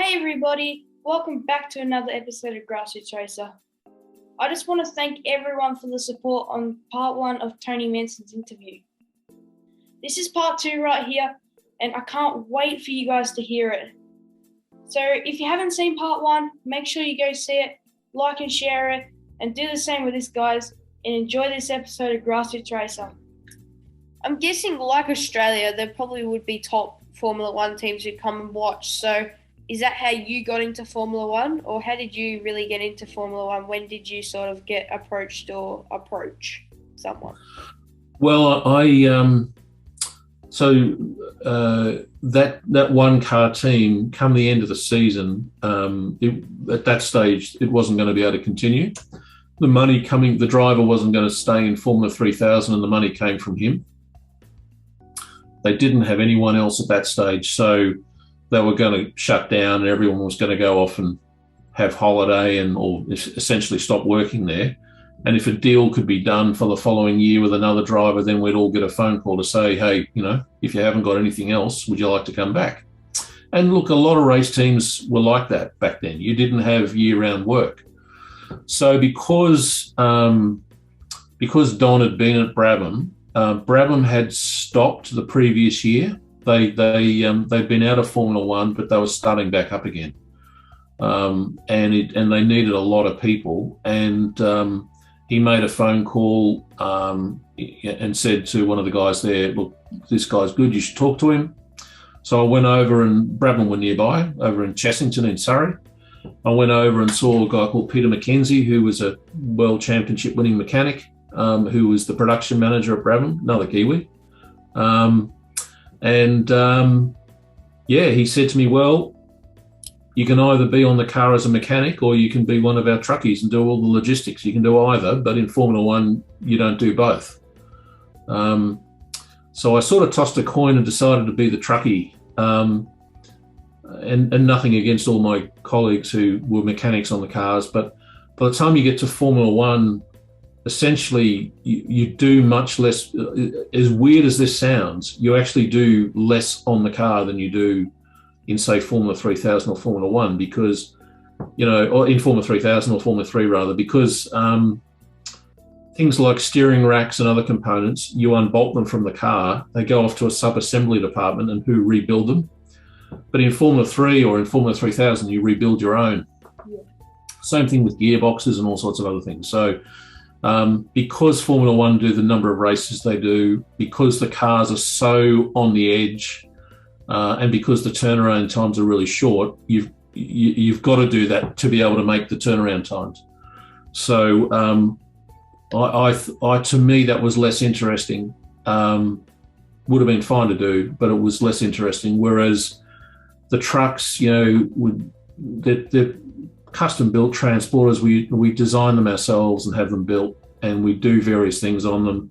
Hey everybody, welcome back to another episode of Grassroots Racer. I just want to thank everyone for the support on part 1 of Tony Manson's interview. This is part 2 right here, and I can't wait for you guys to hear it. So if you haven't seen part 1, make sure you go see it, like and share it, and do the same with this, guys, and enjoy this episode of Grassroots Racer. I'm guessing, like Australia, there probably would be top Formula 1 teams who come and watch. So is that how you got into Formula 1, or how did you really get into Formula 1? When did you sort of get approached or approach someone? Well, that one car team, come the end of the season, at that stage, it wasn't going to be able to continue. The driver wasn't going to stay in Formula 3000, and the money came from him. They didn't have anyone else at that stage, so they were going to shut down, and everyone was going to go off and have holiday or essentially stop working there. And if a deal could be done for the following year with another driver, then we'd all get a phone call to say, hey, if you haven't got anything else, would you like to come back? And look, a lot of race teams were like that back then. You didn't have year-round work. So because Don had been at Brabham, Brabham had stopped the previous year. They'd been out of Formula 1, but they were starting back up again. And they needed a lot of people. And he made a phone call and said to one of the guys there, look, this guy's good, you should talk to him. So I went over, and Brabham were nearby, over in Chessington in Surrey. I went over and saw a guy called Peter McKenzie, who was a world championship winning mechanic, who was the production manager at Brabham, another Kiwi. He said to me, well, you can either be on the car as a mechanic, or you can be one of our truckies and do all the logistics. You can do either, but in Formula 1, you don't do both. So I sort of tossed a coin and decided to be the truckie. And nothing against all my colleagues who were mechanics on the cars, but by the time you get to Formula 1, essentially you do much less. As weird as this sounds, you actually do less on the car than you do in, say, Formula 3000 or Formula 1, because, or in Formula 3000 or Formula 3 rather, because things like steering racks and other components, you unbolt them from the car, they go off to a sub-assembly department and who rebuild them. But in Formula 3 or in Formula 3000, you rebuild your own. Yeah. Same thing with gearboxes and all sorts of other things. So because Formula 1 do the number of races they do, because the cars are so on the edge, and because the turnaround times are really short, you've got to do that to be able to make the turnaround times. So to me, that was less interesting. Would have been fine to do, but it was less interesting. Whereas the trucks, they're custom built transporters. We design them ourselves and have them built, and we do various things on them.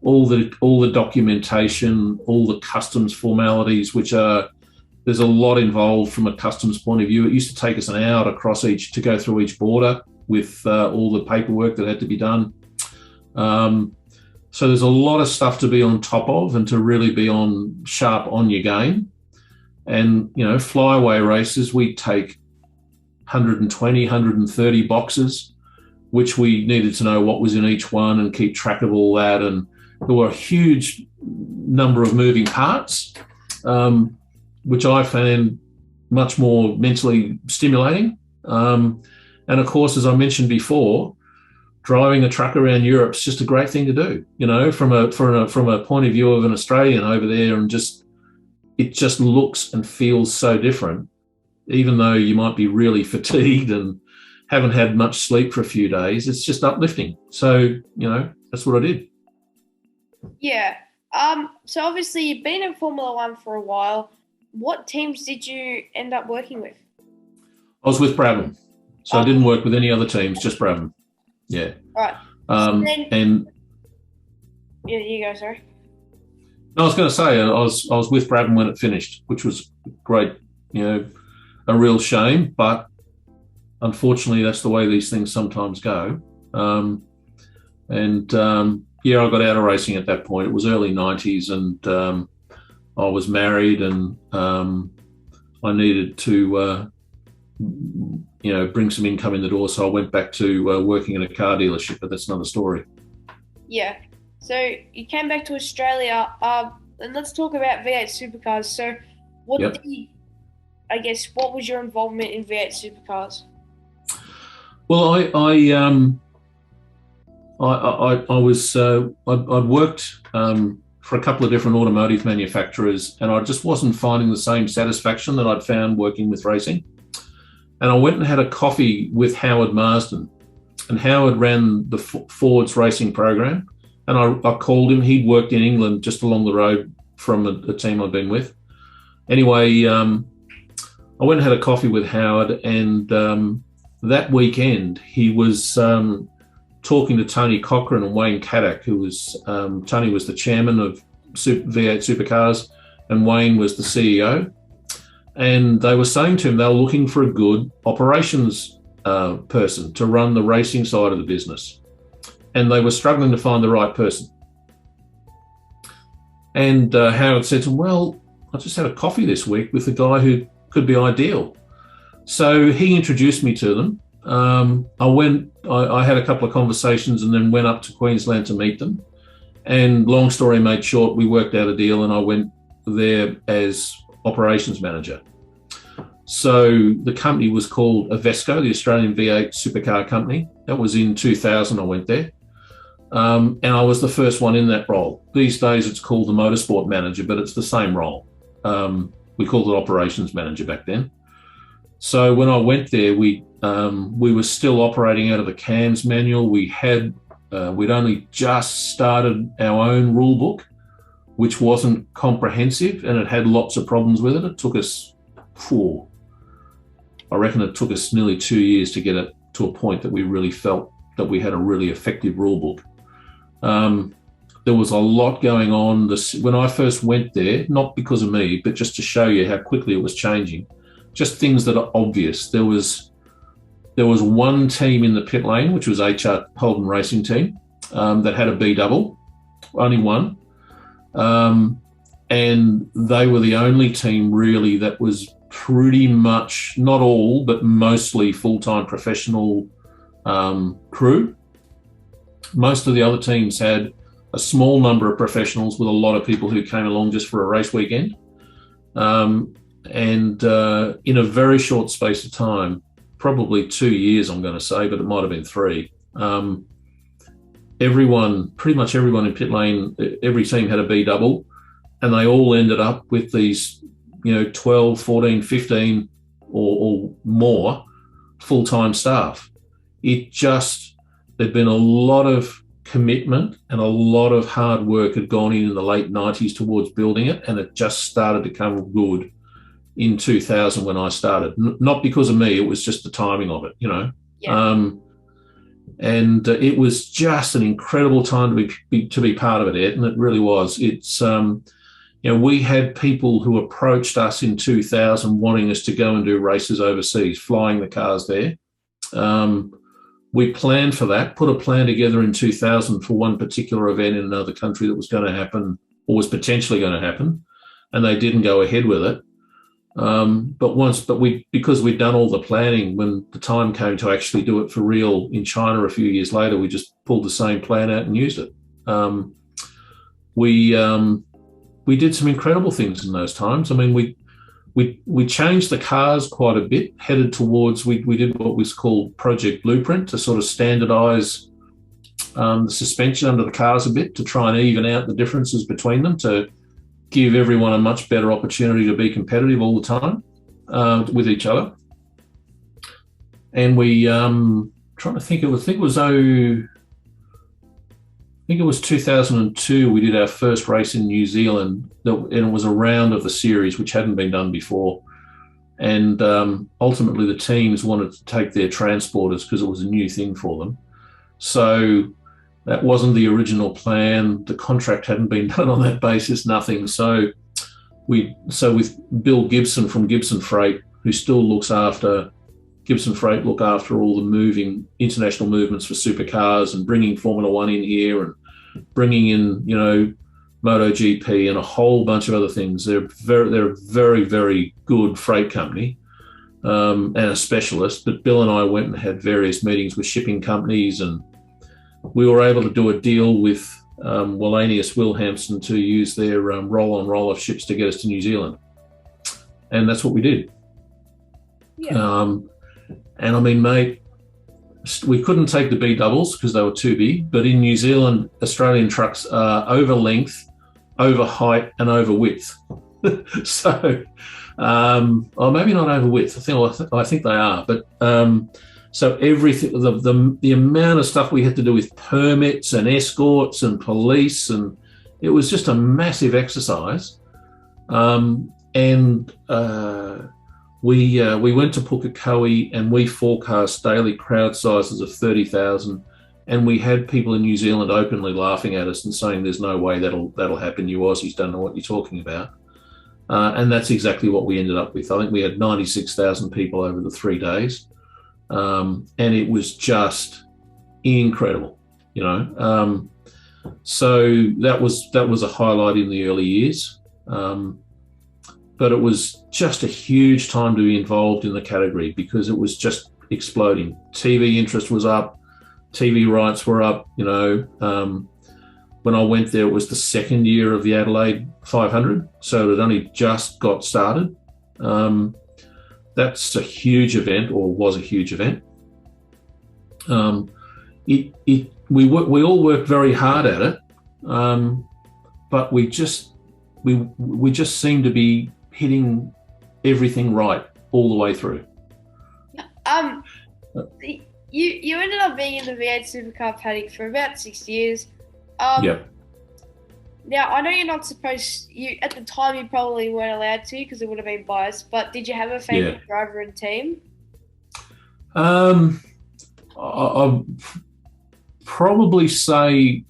All the documentation, all the customs formalities, there's a lot involved from a customs point of view. It used to take us an hour to go through each border with all the paperwork that had to be done. So there's a lot of stuff to be on top of and to really be sharp on your game. And, flyaway races, we take 120, 130 boxes, which we needed to know what was in each one and keep track of all that. And there were a huge number of moving parts, which I found much more mentally stimulating. And of course, as I mentioned before, driving a truck around Europe is just a great thing to do, from a point of view of an Australian over there, and it just looks and feels so different, even though you might be really fatigued and haven't had much sleep for a few days. It's just uplifting. So, that's what I did. Yeah. So obviously you've been in Formula 1 for a while. What teams did you end up working with? I was with Brabham. So I didn't work with any other teams, just Brabham. Yeah. All right. Yeah, you go, sorry. I was going to say, I was with Brabham when it finished, which was great, a real shame, but unfortunately that's the way these things sometimes go. I got out of racing at that point. It was early 90s, and I was married, and I needed to bring some income in the door. So I went back to working in a car dealership, but that's another story. Yeah. So you came back to Australia, and let's talk about V8 Supercars. So what was your involvement in V8 Supercars? Well, I'd worked for a couple of different automotive manufacturers, and I just wasn't finding the same satisfaction that I'd found working with racing. And I went and had a coffee with Howard Marsden, and Howard ran the Ford's racing program. And I called him. He'd worked in England just along the road from a team I'd been with. Anyway, I went and had a coffee with Howard, and that weekend he was talking to Tony Cochran and Wayne Caddock, who was Tony was the chairman of V8 Supercars, and Wayne was the CEO. And they were saying to him they were looking for a good operations person to run the racing side of the business. And they were struggling to find the right person. And Howard said to him, well, I just had a coffee this week with a guy who could be ideal. So he introduced me to them. I had a couple of conversations and then went up to Queensland to meet them. And long story made short, we worked out a deal and I went there as operations manager. So the company was called Avesco, the Australian V8 Supercar Company. That was in 2000 I went there. And I was the first one in that role. These days it's called the motorsport manager, but it's the same role. We called it operations manager back then. So when I went there, we were still operating out of the CAMS manual. we'd only just started our own rule book, which wasn't comprehensive, and it had lots of problems with it. It took us, I reckon it took us nearly 2 years to get it to a point that we really felt that we had a really effective rule book. There was a lot going on. When I first went there, not because of me, but just to show you how quickly it was changing, just things that are obvious. There was one team in the pit lane, which was HR Holden Racing Team, that had a B double, only one. And they were the only team really that was pretty much, not all, but mostly full-time professional crew. Most of the other teams had a small number of professionals with a lot of people who came along just for a race weekend. And in a very short space of time, probably 2 years, I'm going to say, but it might have been 3. Pretty much everyone in pit lane, every team had a B double, and they all ended up with these, 12, 14, 15 or more full-time staff. There'd been a lot of commitment and a lot of hard work had gone in the late 90s towards building it, and it just started to come good in 2000 when I started. Not because of me, it was just the timing of it, Yeah. And it was just an incredible time to be part of it, Ed, and it really was. It's we had people who approached us in 2000 wanting us to go and do races overseas, flying the cars there. We planned for that, put a plan together in 2000 for one particular event in another country that was going to happen or was potentially going to happen, and they didn't go ahead with it. Because we'd done all the planning, when the time came to actually do it for real in China a few years later, we just pulled the same plan out and used it. We did some incredible things in those times. I mean, we changed the cars quite a bit, headed towards, we did what was called Project Blueprint to sort of standardise the suspension under the cars a bit, to try and even out the differences between them, to give everyone a much better opportunity to be competitive all the time with each other. And we trying to think, I think it was 2002 we did our first race in New Zealand, and it was a round of the series, which hadn't been done before. And ultimately the teams wanted to take their transporters because it was a new thing for them. So that wasn't the original plan. The contract hadn't been done on that basis, nothing. So with Bill Gibson from Gibson Freight, who still looks after, Gibson Freight look after all the moving international movements for supercars and bringing Formula One in here and bringing in, MotoGP and a whole bunch of other things. They're a very, very good freight company. and a specialist. But Bill and I went and had various meetings with shipping companies, and we were able to do a deal with Wallenius Wilhelmsen to use their roll-on roll-off ships to get us to New Zealand. And that's what we did. Yeah. And I mean, mate, we couldn't take the B doubles because they were too big. But in New Zealand, Australian trucks are over length, over height, and over width. So, or maybe not over width. I think they are. But so everything, the amount of stuff we had to do with permits and escorts and police, and it was just a massive exercise. We went to Pukekohe and we forecast daily crowd sizes of 30,000, and we had people in New Zealand openly laughing at us and saying, "There's no way that'll happen. You Aussies don't know what you're talking about." And that's exactly what we ended up with. I think we had 96,000 people over the 3 days, and it was just incredible, you know. So that was a highlight in the early years. But it was just a huge time to be involved in the category because it was just exploding. TV interest was up, TV rights were up, you know. When I went there, it was the second year of the Adelaide 500, so it had only just got started. That's a huge event, or was a huge event. We all worked very hard at it, but we just seemed to be hitting everything right all the way through. You ended up being in the V8 Supercar paddock for about 6 years. Yeah. Now, I know you're not supposed, at the time you probably weren't allowed to because it would have been biased, but did you have a favourite driver and team? I'd probably say,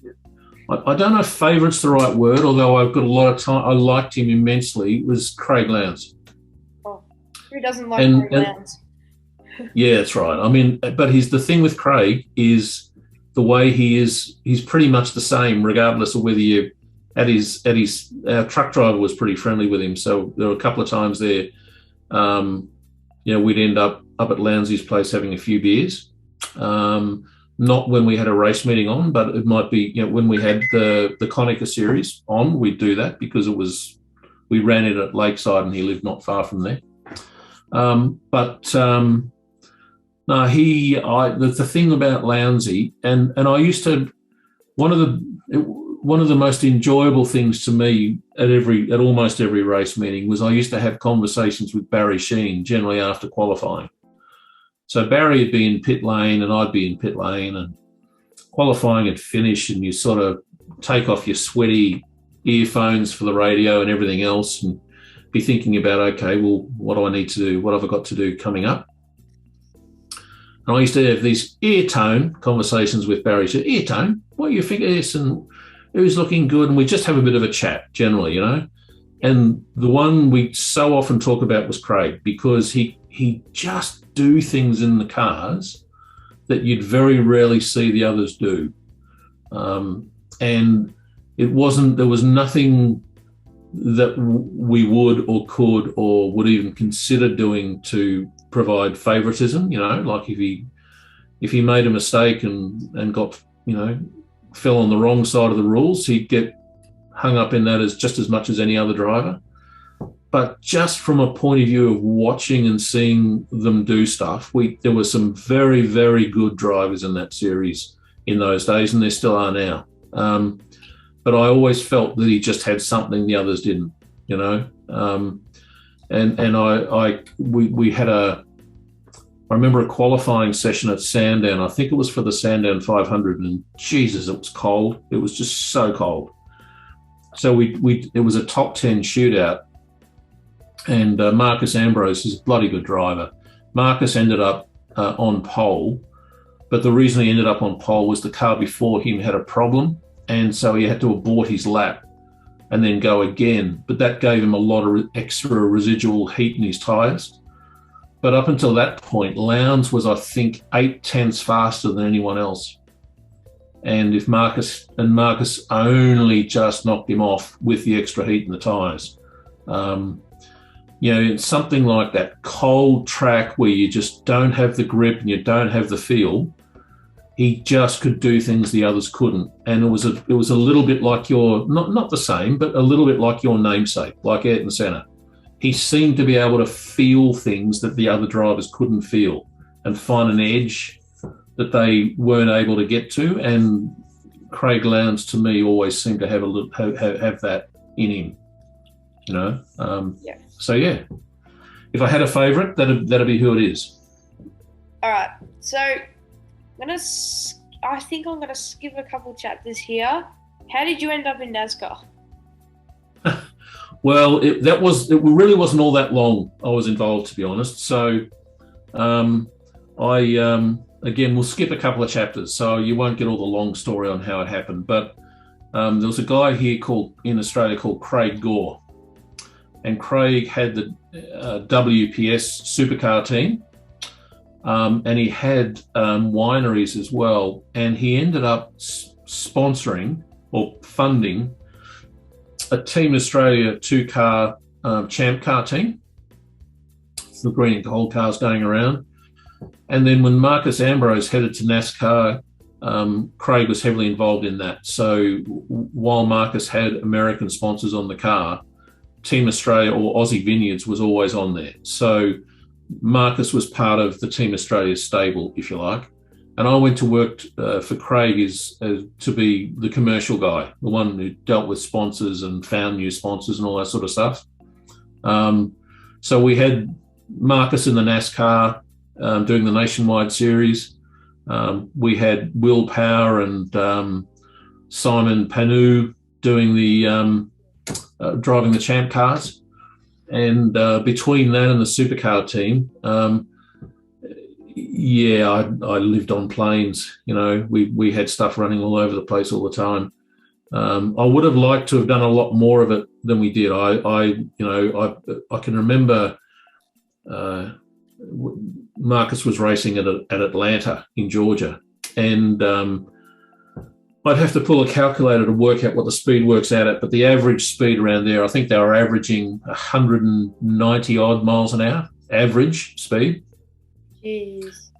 I don't know if favourite's the right word, although I've got a lot of time. I liked him immensely. It was Craig Lowndes. Oh, who doesn't like Craig Lowndes? Yeah, that's right. I mean, but the thing with Craig is the way he is. He's pretty much the same, regardless of whether you. Our truck driver was pretty friendly with him, so there were a couple of times there. We'd end up at Lowndes' place having a few beers. Not when we had a race meeting on, but it might be, when we had the Konica series on, we'd do that because we ran it at Lakeside and he lived not far from there. No, the thing about Lowndes, and I used to, one of the most enjoyable things to me at almost every race meeting was I used to have conversations with Barry Sheen, generally after qualifying. So Barry would be in pit lane and I'd be in pit lane, and qualifying would finish and you sort of take off your sweaty earphones for the radio and everything else and be thinking about, okay, well, what do I need to do? What have I got to do coming up? And I used to have these ear-tone conversations with Barry. So, ear-tone, what do you think of this? And who's looking good? And we just have a bit of a chat generally, you know. And the one we so often talk about was Craig, because he just do things in the cars that you'd very rarely see the others do. And there was nothing that we would or could or would even consider doing to provide favoritism, you know, like if he made a mistake and got, fell on the wrong side of the rules, he'd get hung up in that as just as much as any other driver. But just from a point of view of watching and seeing them do stuff, there were some very, very good drivers in that series in those days, and there still are now. But I always felt that he just had something the others didn't, you know. I remember a qualifying session at Sandown. I think it was for the Sandown 500, and Jesus, it was cold. It was just so cold. So it was a top 10 shootout. And Marcus Ambrose is a bloody good driver. Marcus ended up on pole, but the reason he ended up on pole was the car before him had a problem, and so he had to abort his lap and then go again. But that gave him a lot of extra residual heat in his tyres. But up until that point, Lowndes was, I think, 0.8 faster than anyone else. And Marcus only just knocked him off with the extra heat in the tyres. You know, it's something like that cold track where you just don't have the grip and you don't have the feel. He just could do things the others couldn't, and it was a little bit like your not the same, but a little bit like your namesake, like Ayrton Senna. He seemed to be able to feel things that the other drivers couldn't feel, and find an edge that they weren't able to get to. And Craig Lowndes, to me, always seemed to have have that in him. You know, Yeah. So yeah, if I had a favourite, that'd be who it is. All right. So I think I'm gonna skip a couple chapters here. How did you end up in NASCAR? Well, it really wasn't all that long I was involved, to be honest. So again, we'll skip a couple of chapters, so you won't get all the long story on how it happened. But there was a guy here in Australia called Craig Gore, and Craig had the WPS supercar team, and he had wineries as well. And he ended up sponsoring or funding a Team Australia two-car champ car team, the green and gold cars going around. And then when Marcus Ambrose headed to NASCAR, Craig was heavily involved in that. So while Marcus had American sponsors on the car, Team Australia or Aussie Vineyards was always on there. So Marcus was part of the Team Australia stable, if you like. And I went to work for Craig to be the commercial guy, the one who dealt with sponsors and found new sponsors and all that sort of stuff. So we had Marcus in the NASCAR doing the nationwide series. We had Will Power and Simon Panu doing the driving the champ cars. And between that and the supercar team, I lived on planes. You know, we had stuff running all over the place all the time. I would have liked to have done a lot more of it than we did. I can remember Marcus was racing at Atlanta in Georgia, and I'd have to pull a calculator to work out what the speed works out at, but the average speed around there, I think they were averaging 190 odd miles an hour, average speed. Jeez.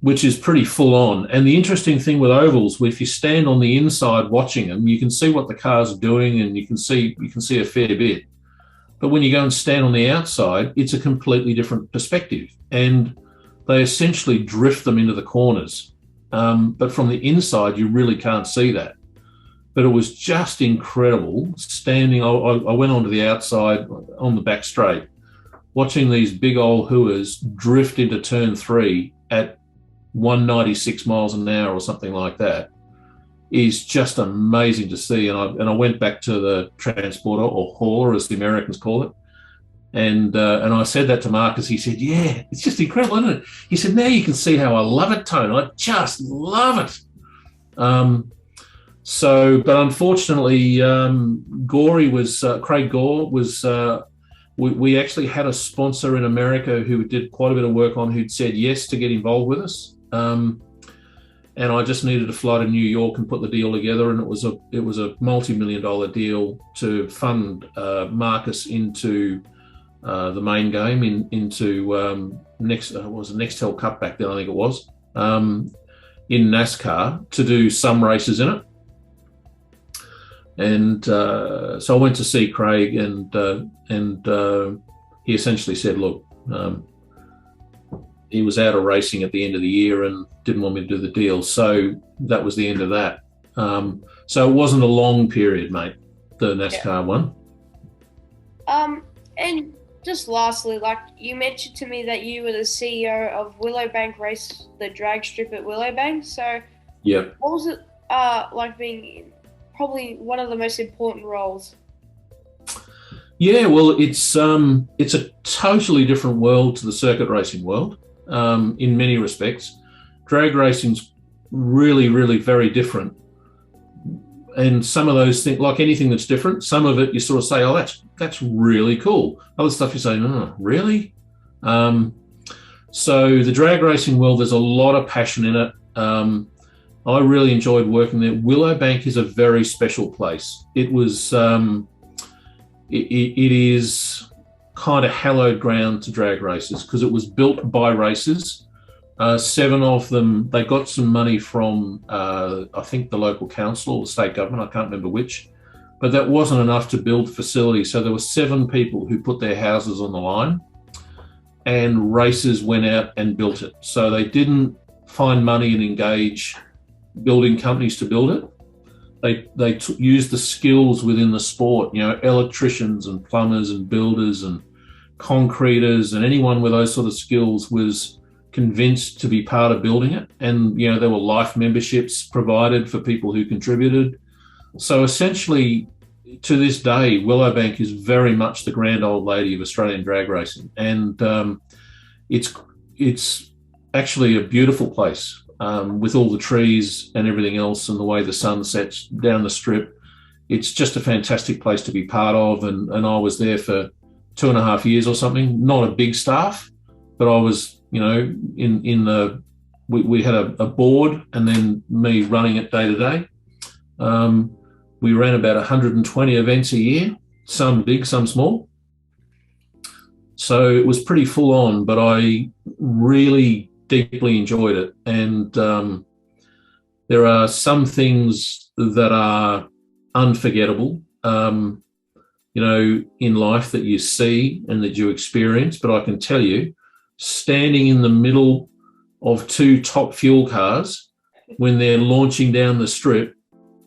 Which is pretty full on. And the interesting thing with ovals, if you stand on the inside watching them, you can see what the cars are doing and you can see a fair bit. But when you go and stand on the outside, it's a completely different perspective. And they essentially drift them into the corners. But from the inside, you really can't see that. But it was just incredible standing. I went onto the outside on the back straight, watching these big old hooers drift into turn 3 at 196 miles an hour or something like that is just amazing to see. And I went back to the transporter, or hauler as the Americans call it. And I said that to Marcus. He said, yeah, it's just incredible, isn't it? He said, now you can see how I love it, Tone. I just love it. But unfortunately, Craig Gore was, we actually had a sponsor in America who did quite a bit of work on, who'd said yes to get involved with us. And I just needed to fly to New York and put the deal together. And it was a multi-million-dollar deal to fund Marcus into the main game, into Nextel Cup back then, I think it was, in NASCAR, to do some races in it. And so I went to see Craig, and he essentially said, look, he was out of racing at the end of the year and didn't want me to do the deal. So that was the end of that. So it wasn't a long period, mate, the NASCAR one. And just lastly, like you mentioned to me that you were the CEO of Willowbank Race, the drag strip at Willowbank. So yeah, what was it like being in probably one of the most important roles? Yeah, well, it's a totally different world to the circuit racing world in many respects. Drag racing's really, really very different. And some of those things, like anything that's different, some of it you sort of say, oh, that's really cool. Other stuff you say, no, really? So the drag racing world, there's a lot of passion in it. I really enjoyed working there. Willowbank is a very special place. It was, it is kind of hallowed ground to drag races because it was built by racers. 7 of them, they got some money from, I think, the local council or the state government, I can't remember which, but that wasn't enough to build facilities. So there were 7 people who put their houses on the line, and racers went out and built it. So they didn't find money and engage building companies to build it. They used the skills within the sport, you know, electricians and plumbers and builders and concreters, and anyone with those sort of skills was convinced to be part of building it. And, you know, there were life memberships provided for people who contributed. So essentially, to this day, Willowbank is very much the grand old lady of Australian drag racing. And it's actually a beautiful place with all the trees and everything else and the way the sun sets down the strip. It's just a fantastic place to be part of. And I was there for 2.5 years or something, not a big staff, but I was, you know, we had a board and then me running it day to day. We ran about 120 events a year, some big, some small. So it was pretty full on, but I really deeply enjoyed it. And there are some things that are unforgettable, you know, in life that you see and that you experience. But I can tell you, standing in the middle of 2 top fuel cars when they're launching down the strip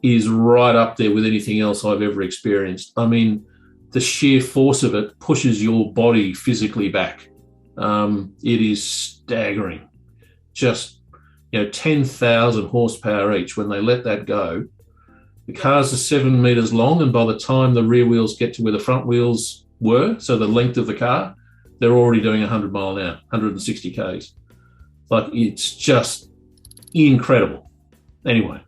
is right up there with anything else I've ever experienced. I mean, the sheer force of it pushes your body physically back. It is staggering. Just, you know, 10,000 horsepower each when they let that go. The cars are 7 meters long, and by the time the rear wheels get to where the front wheels were, so the length of the car, they're already doing 100 mile an hour, 160 Ks. Like, it's just incredible. Anyway.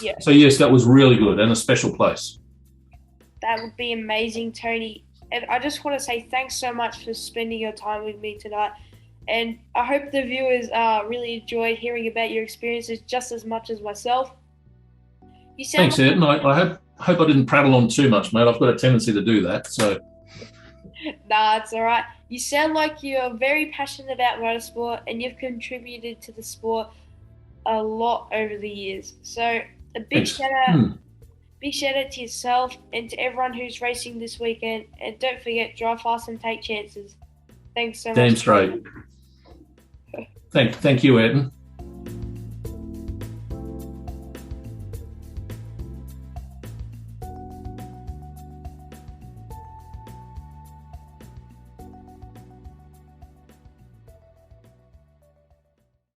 Yeah. So yes, that was really good and a special place. That would be amazing, Tony. And I just want to say thanks so much for spending your time with me tonight. And I hope the viewers really enjoyed hearing about your experiences just as much as myself. Thanks, Ayrton. I hope I didn't prattle on too much, mate. I've got a tendency to do that. So. Nah, it's all right. You sound like you're very passionate about motorsport and you've contributed to the sport a lot over the years. So a big shout out to yourself and to everyone who's racing this weekend. And don't forget, drive fast and take chances. Thanks so much. Damn straight. Thank you, Ayrton.